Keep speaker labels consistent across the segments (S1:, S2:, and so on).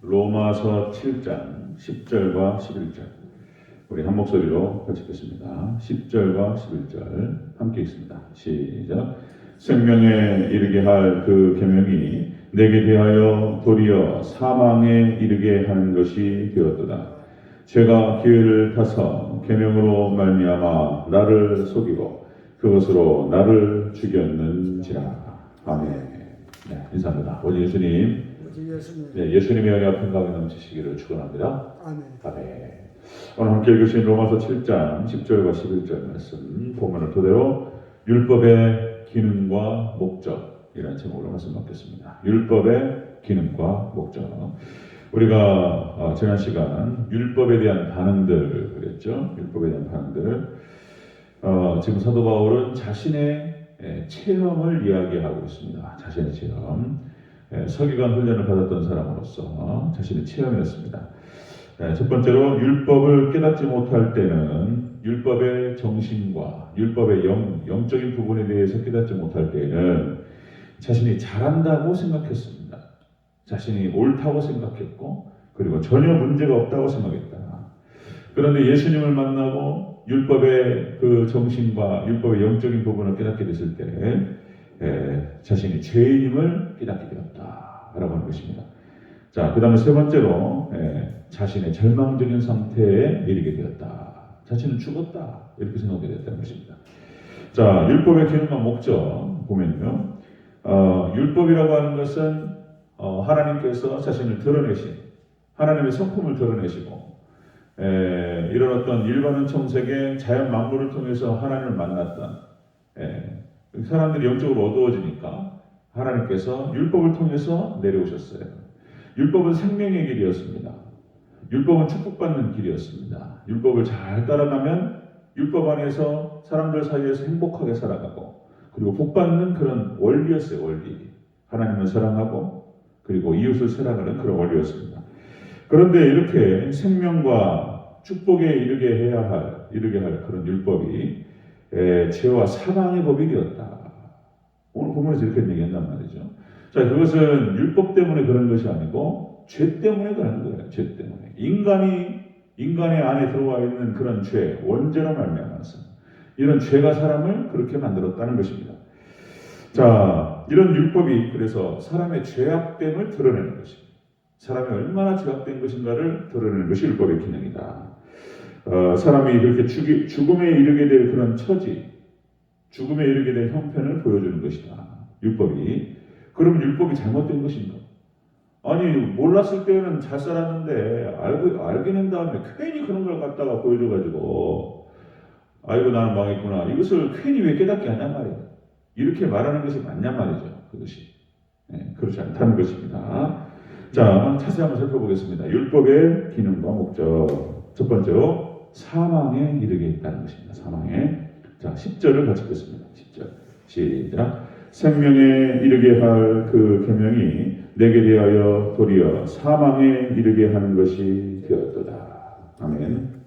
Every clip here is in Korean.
S1: 로마서 7장 10절과 11절 우리 한 목소리로 같이 읽겠습니다. 10절과 11절 함께 읽습니다. 시작. 생명에 이르게 할 그 계명이 내게 대하여 도리어 사망에 이르게 하는 것이 되었도다. 죄가 기회를 타서 계명으로 말미암아 나를 속이고 그것으로 나를 죽였는지라. 아멘. 네, 인사합니다. 우리 예수님. 네, 예수님의 영이 아픈 가운데 넘치시기를 축원합니다.
S2: 아멘.
S1: 아멘. 오늘 함께 읽으신 로마서 7장 10절과 11절 말씀 본문을 토대로 율법의 기능과 목적이라는 제목으로 말씀 받겠습니다. 율법의 기능과 목적. 우리가 지난 시간 율법에 대한 반응들 그랬죠. 율법에 대한 반응들. 지금 사도 바울은 자신의 체험을 이야기하고 있습니다. 자신의 체험. 서기관 훈련을 받았던 사람으로서 자신의 체험이었습니다. 첫 번째로 율법을 깨닫지 못할 때는 율법의 정신과 율법의 영적인 부분에 대해서 깨닫지 못할 때에는 자신이 잘한다고 생각했습니다. 자신이 옳다고 생각했고 그리고 전혀 문제가 없다고 생각했다. 그런데 예수님을 만나고 율법의 그 정신과 율법의 영적인 부분을 깨닫게 됐을 때 자신이 죄인임을 깨닫게 되었다라고 하는 것입니다. 자, 그 다음에 세 번째로 자신의 절망적인 상태에 이르게 되었다. 자신은 죽었다. 이렇게 생각하게 됐다는 것입니다. 자, 율법의 기능과 목적 보면요. 율법이라고 하는 것은 하나님께서 자신을 드러내신 하나님의 성품을 드러내시고 이런 어떤 일반은 청색의 자연 만물을 통해서 하나님을 만났던 사람들이 영적으로 어두워지니까 하나님께서 율법을 통해서 내려오셨어요. 율법은 생명의 길이었습니다. 율법은 축복받는 길이었습니다. 율법을 잘 따라가면 율법 안에서 사람들 사이에서 행복하게 살아가고 그리고 복받는 그런 원리였어요. 원리. 하나님을 사랑하고 그리고 이웃을 사랑하는 그런 원리였습니다. 그런데 이렇게 생명과 축복에 이르게 할 그런 율법이 죄와 사망의 법이 되었다. 오늘 본문에서 이렇게 얘기한단 말이죠. 자, 그것은 율법 때문에 그런 것이 아니고 죄 때문에 그런 거예요. 죄 때문에. 인간의 안에 들어와 있는 그런 죄, 원죄로 말미암아서 이런 죄가 사람을 그렇게 만들었다는 것입니다. 자, 이런 율법이 그래서 사람의 죄악됨을 드러내는 것입니다. 사람이 얼마나 죄악된 것인가를 드러내는 것이 율법의 기능이다. 사람이 그렇게 죽음에 이르게 될 그런 처지, 죽음에 이르게 될 형편을 보여주는 것이다. 율법이. 그럼 율법이 잘못된 것인가? 아니, 몰랐을 때는 잘 살았는데 알게 된 다음에 괜히 그런 걸 갖다가 보여줘가지고 아이고 나는 망했구나. 이것을 괜히 왜 깨닫게 하냐 말이에요. 이렇게 말하는 것이 맞냐 말이죠. 그것이. 그렇지 않다는 것입니다. 자, 자세히 한번 살펴보겠습니다. 율법의 기능과 목적. 첫 번째로 사망에 이르게 있다는 것입니다. 사망에. 자, 10절을 같이 읽겠습니다. 10절. 시작. 생명에 이르게 할 그 계명이 내게 대하여 도리어 사망에 이르게 하는 것이 되었도다. 아멘.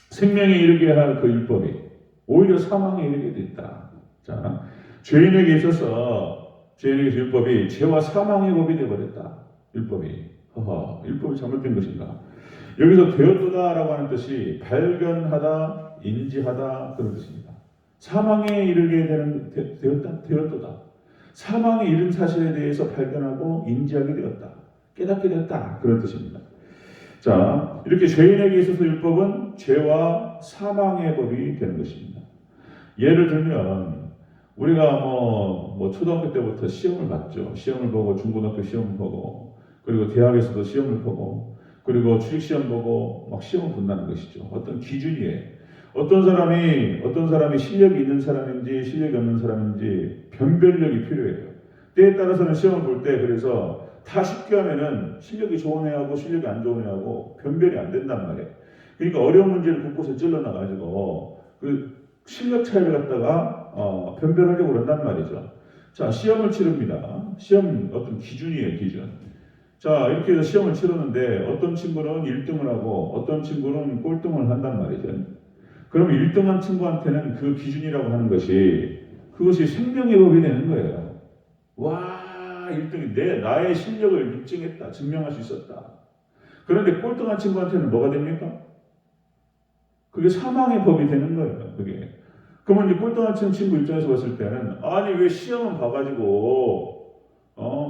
S1: 생명에 이르게 할 그 율법이 오히려 사망에 이르게 됐다. 자, 죄인에게 있어서 율법이 죄와 사망의 법이 되어버렸다. 율법이 잘못된 것인가? 여기서 되었도다라고 하는 뜻이 발견하다, 인지하다 그런 뜻입니다. 사망에 이르게 되었도다. 사망에 이른 사실에 대해서 발견하고 인지하게 되었다. 깨닫게 되었다. 그런 뜻입니다. 자, 이렇게 죄인에게 있어서 율법은 죄와 사망의 법이 되는 것입니다. 예를 들면 우리가 초등학교 때부터 시험을 봤죠. 시험을 보고 중고등학교 시험을 보고 그리고 대학에서도 시험을 보고 그리고 취직시험 보고 막 시험을 본다는 것이죠. 어떤 기준이에요. 어떤 사람이 실력이 있는 사람인지 실력이 없는 사람인지 변별력이 필요해요. 때에 따라서는 시험을 볼 때 그래서 다 쉽게 하면은 실력이 좋은 애하고 실력이 안 좋은 애하고 변별이 안 된단 말이에요. 그러니까 어려운 문제를 곳곳에 찔러놔가지고 그 실력 차이를 갖다가 변별하려고 그런단 말이죠. 자, 시험을 치릅니다. 시험 어떤 기준이에요, 기준. 자, 이렇게 해서 시험을 치르는데 어떤 친구는 1등을 하고 어떤 친구는 꼴등을 한단 말이죠. 그러면 1등한 친구한테는 그 기준이라고 하는 것이 그것이 생명의 법이 되는 거예요. 와, 1등이 나의 실력을 입증했다. 증명할 수 있었다. 그런데 꼴등한 친구한테는 뭐가 됩니까? 그게 사망의 법이 되는 거예요. 그게. 그러면 이 꼴등한 친구 입장에서 봤을 때는 아니 왜 시험은 봐가지고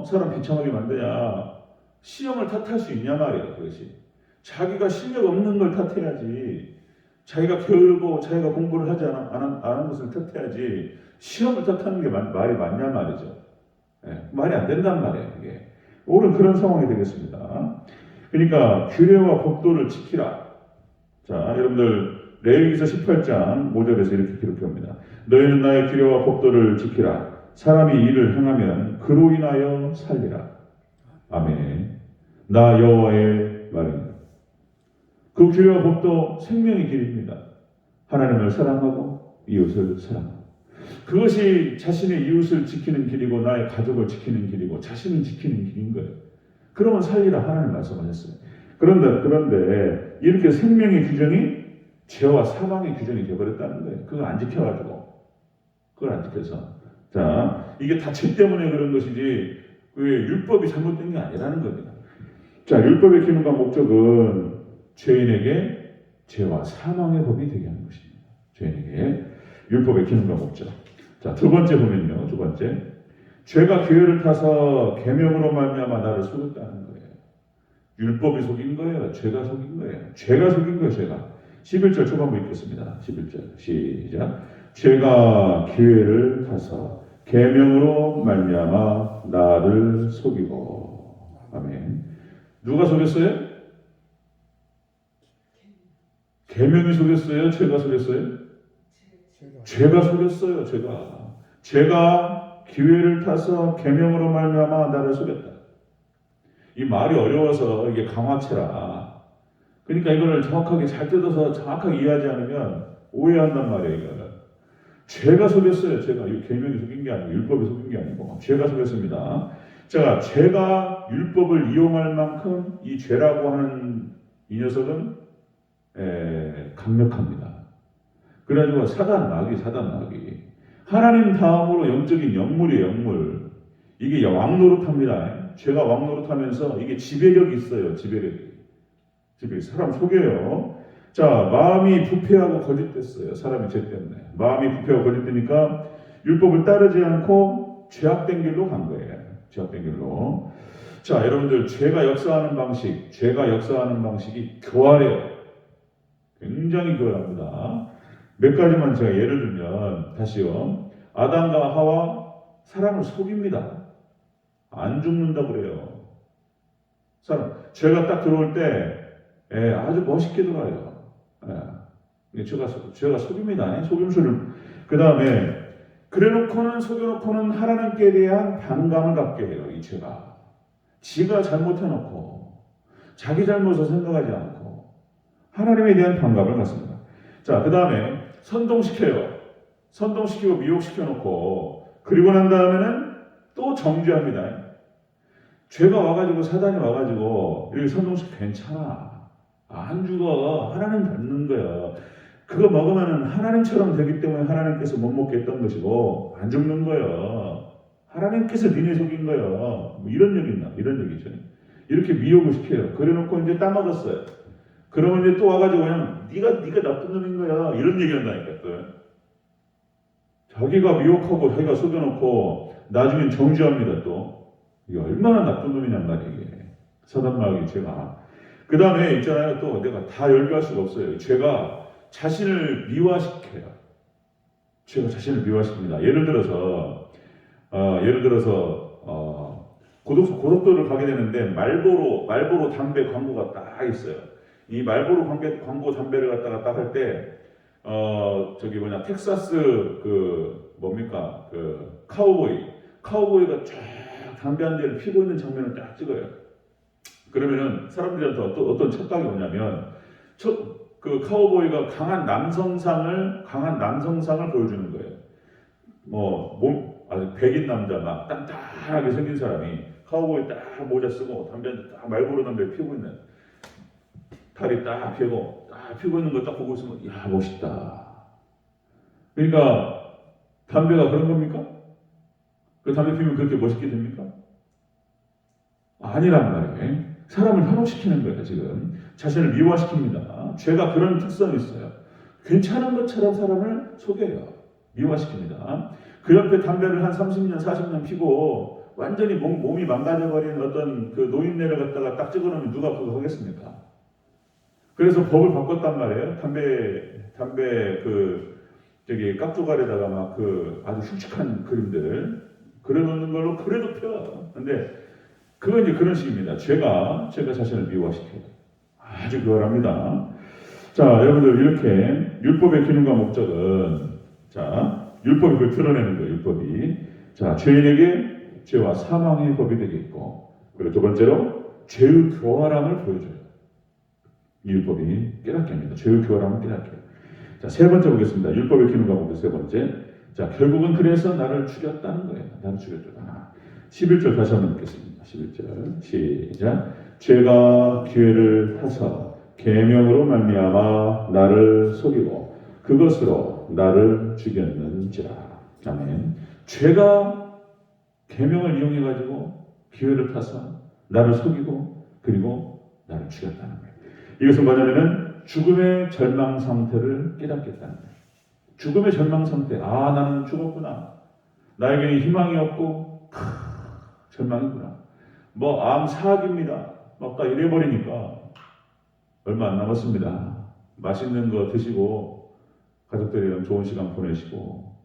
S1: 사람 비참하게 만드냐. 시험을 탓할 수 있냐 말이에요. 그것이. 자기가 실력 없는 걸 탓해야지. 자기가 게으르고 자기가 공부를 하지 안 한 것을 탓해야지. 시험을 탓하는 게 말이 맞냐 말이죠. 예, 말이 안 된단 말이에요. 이게. 오늘 그런 상황이 되겠습니다. 그러니까 규례와 법도를 지키라. 자, 여러분들 레위기서 18장 5절에서 이렇게 기록합니다. 너희는 나의 규례와 법도를 지키라. 사람이 이를 행하면 그로 인하여 살리라. 아멘. 나 여호와의 말입니다. 그 규례와 법도 생명의 길입니다. 하나님을 사랑하고 이웃을 사랑하고. 그것이 자신의 이웃을 지키는 길이고 나의 가족을 지키는 길이고 자신을 지키는 길인 거예요. 그러면 살리라 하나님 말씀하셨어요. 그런데 이렇게 생명의 규정이 죄와 사망의 규정이 되어버렸다는 거예요. 그걸 안 지켜가지고. 그걸 안 지켜서. 자, 이게 다 죄 때문에 그런 것이지 왜 율법이 잘못된 게 아니라는 겁니다. 자, 율법의 기능과 목적은 죄인에게 죄와 사망의 법이 되게 하는 것입니다. 죄인에게 율법의 기능과 목적. 자, 두 번째 보면요. 두 번째. 죄가 기회를 타서 계명으로 말미암아 나를 속였다는 거예요. 율법이 속인 거예요. 죄가 속인 거예요. 죄가 속인 거예요. 죄가. 11절 초반부 읽겠습니다. 11절 시작. 죄가 기회를 타서 계명으로 말미암아 나를 속이고. 아멘. 누가 속였어요? 계명이 속였어요? 죄가 속였어요? 죄가 속였어요. 죄가 기회를 타서 계명으로 말미암아 나를 속였다. 이 말이 어려워서 이게 강화체라. 그러니까 이거를 정확하게 잘 뜯어서 정확하게 이해하지 않으면 오해한단 말이에요. 이거는. 죄가 속였어요. 죄가. 이 계명이 속인 게 아니고 율법이 속인 게 아니고 죄가 속였습니다. 자, 죄가 율법을 이용할 만큼 이 죄라고 하는 이 녀석은 강력합니다. 그래가지고 사단 마귀. 하나님 다음으로 영적인 영물이에요. 영물. 이게 왕노릇합니다. 죄가 왕노릇하면서 이게 지배력이 있어요. 지배력이. 사람 속여요. 자, 마음이 부패하고 거짓됐어요. 사람이 죄 때문에. 마음이 부패하고 거짓되니까 율법을 따르지 않고 죄악된 길로 간 거예요. 죄악된 길로. 자, 여러분들 죄가 역사하는 방식이 교활해요. 굉장히 교활합니다. 몇 가지만 제가 예를 들면 다시요. 아담과 하와 사람을 속입니다. 안 죽는다고 그래요. 죄가 딱 들어올 때 아주 멋있게 들어와요. 죄가 속입니다. 속임수를. 그 다음에 속여놓고는 하나님께 대한 반감을 갖게 해요. 이 죄가. 지가 잘못해놓고 자기 잘못을 생각하지 않고 하나님에 대한 반감을 갖습니다. 자, 그 다음에 선동시키고 미혹시켜놓고 그리고 난 다음에는 또 정죄합니다. 죄가 와가지고 사단이 와가지고 이렇게 선동시키고 괜찮아. 안 죽어. 하나님 닮는 거야. 그거 먹으면 하나님처럼 되기 때문에 하나님께서 못 먹게 했던 것이고 안 죽는 거야. 하나님께서 니네 속인 거야. 뭐 이런 얘기죠. 이렇게 미혹을 시켜요. 그래놓고 이제 따먹었어요. 그러면 이제 또 와가지고 그냥 네가 나쁜 놈인 거야. 이런 얘기 한다니까 또. 자기가 미혹하고 자기가 속여놓고 나중엔 정죄합니다 또. 이게 얼마나 나쁜 놈이냔 말이에요. 이게. 사단 마귀 죄가. 그 다음에 있잖아요. 또 내가 다 열교할 수가 없어요. 죄가 자신을 미화시켜요. 죄가 자신을 미화시킵니다. 예를 들어서 고속도로를 가게 되는데 말보로 담배 광고가 딱 있어요. 이 말보로 광고 담배를 갖다가 딱 할 때 텍사스 카우보이가 쫙 담배 한 대를 피고 있는 장면을 딱 찍어요. 그러면은 사람들한테 어떤 착각이 오냐면 그 카우보이가 강한 남성상을 보여주는 거예요. 아주 백인 남자 막 단단하게 생긴 사람이 카우보이 딱 모자 쓰고 담배 딱 말보로 담배 피우고 있는 다리 딱 피고 있는 거 딱 보고 있으면 야 멋있다. 그러니까 담배가 그런 겁니까? 그 담배 피우면 그렇게 멋있게 됩니까? 아니란 말이에요. 사람을 현혹시키는 거예요. 지금 자신을 미화시킵니다. 죄가 그런 특성이 있어요. 괜찮은 것처럼 사람을 속여요. 미화시킵니다. 그 옆에 담배를 한 30년, 40년 피고 완전히 몸이 망가져버린 어떤 그 노인네를 갖다가 딱 찍어놓으면 누가 그거 하겠습니까? 그래서 법을 바꿨단 말이에요. 담배 저기 깍두가리에다가 막 그 아주 흉측한 그림들 그려놓는 걸로 그래도 펴요. 근데 그건 이제 그런 식입니다. 죄가 자신을 미화시켜요. 아주 교활합니다. 자, 여러분들 이렇게 율법의 기능과 목적은 율법이 그걸 드러내는 거예요. 율법이. 자, 죄인에게 죄와 사망의 법이 되겠고, 그리고 두 번째로 죄의 교활함을 보여줘요. 이 율법이 깨닫게 합니다. 죄의 교활함을 깨닫게 해요. 자, 세 번째 보겠습니다. 율법의 기능과 목적 세 번째. 자, 결국은 그래서 나를 죽였다는 거예요. 나를 죽였다. 11절 다시 한번 읽겠습니다. 11절 시작. 죄가 기회를 타서 계명으로 말미암아 나를 속이고 그것으로 나를 죽였는지라. 아멘. 죄가 계명을 이용해 가지고 기회를 타서 나를 속이고 그리고 나를 죽였다는 거예요. 이것은 뭐냐면은 죽음의 절망 상태를 깨닫겠다는 거예요. 죽음의 절망 상태. 아, 나는 죽었구나. 나에게는 희망이 없고 절망이구나. 뭐 암 사학입니다. 막 다 이래버리니까 얼마 안 남았습니다. 맛있는 거 드시고 가족들이랑 좋은 시간 보내시고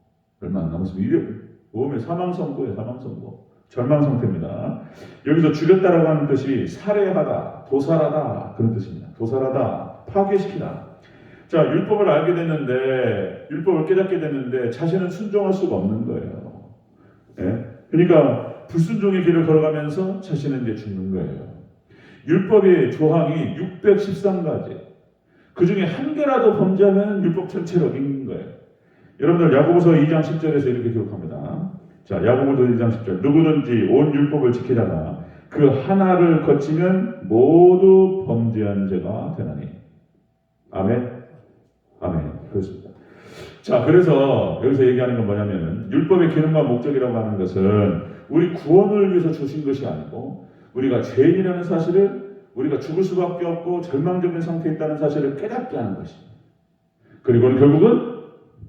S1: 얼마 안 남았습니다. 이래 몸에 사망 선고예요. 사망 선고. 절망 상태입니다. 여기서 죽였다라고 하는 뜻이 살해하다, 도살하다 그런 뜻입니다. 도살하다, 파괴시키다. 자, 율법을 알게 됐는데, 율법을 깨닫게 됐는데 자신은 순종할 수가 없는 거예요. 예? 그러니까 불순종의 길을 걸어가면서 자신은 이제 죽는 거예요. 율법의 조항이 613가지. 그 중에 한 개라도 범죄하면 율법 전체를 어긴 거예요. 여러분들 야고보서 2장 10절에서 이렇게 기록합니다. 자, 야고보서 2장 10절. 누구든지 온 율법을 지키다가 그 하나를 거치면 모두 범죄한 죄가 되나니. 아멘. 아멘. 그렇습니다. 자, 그래서 여기서 얘기하는 건 뭐냐면은 율법의 기능과 목적이라고 하는 것은 우리 구원을 위해서 주신 것이 아니고 우리가 죄인이라는 사실을 우리가 죽을 수밖에 없고 절망적인 상태에 있다는 사실을 깨닫게 하는 것입니다. 그리고 결국은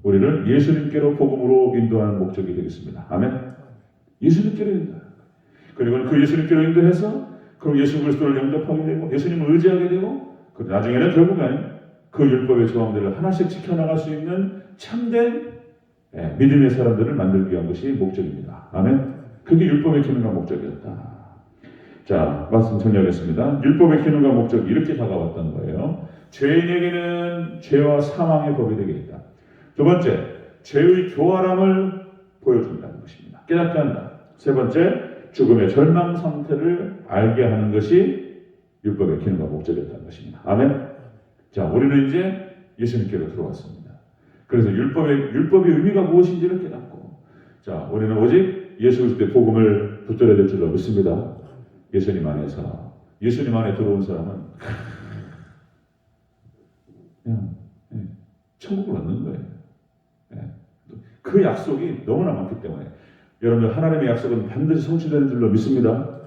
S1: 우리를 예수님께로 복음으로 인도하는 목적이 되겠습니다. 아멘. 예수님께로 인도하는 거예요. 그리고 그 예수님께로 인도해서 그럼 예수 그리스도를 영접하게 되고 예수님을 의지하게 되고 나중에는 결국은 그 율법의 조항들을 하나씩 지켜나갈 수 있는 참된 믿음의 사람들을 만들기 위한 것이 목적입니다. 아멘. 그게 율법의 기능과 목적이었다. 자, 말씀 정리하겠습니다. 율법의 기능과 목적이 이렇게 다가왔던 거예요. 죄인에게는 죄와 사망의 법이 되겠다. 두 번째, 죄의 교활함을 보여준다는 것입니다. 깨닫게 한다. 세 번째, 죽음의 절망 상태를 알게 하는 것이 율법의 기능과 목적이었다는 것입니다. 아멘. 자, 우리는 이제 예수님께로 들어왔습니다. 그래서 율법의 의미가 무엇인지를 깨닫고, 자, 우리는 오직 예수 그리스도의 복음을 붙들어야 될 줄로 믿습니다. 예수님 안에 들어온 사람은 그냥 천국을 얻는 거예요. 그 약속이 너무나 많기 때문에 여러분들 하나님의 약속은 반드시 성취되는 줄로 믿습니다.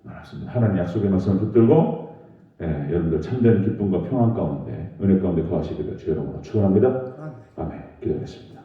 S1: 맞습니다. 하나님의 약속의 말씀을 붙들고 여러분들 참된 기쁨과 평안 가운데 은혜 가운데 거하시기를 주의 이름으로 축원합니다. 아멘. 기도하겠습니다.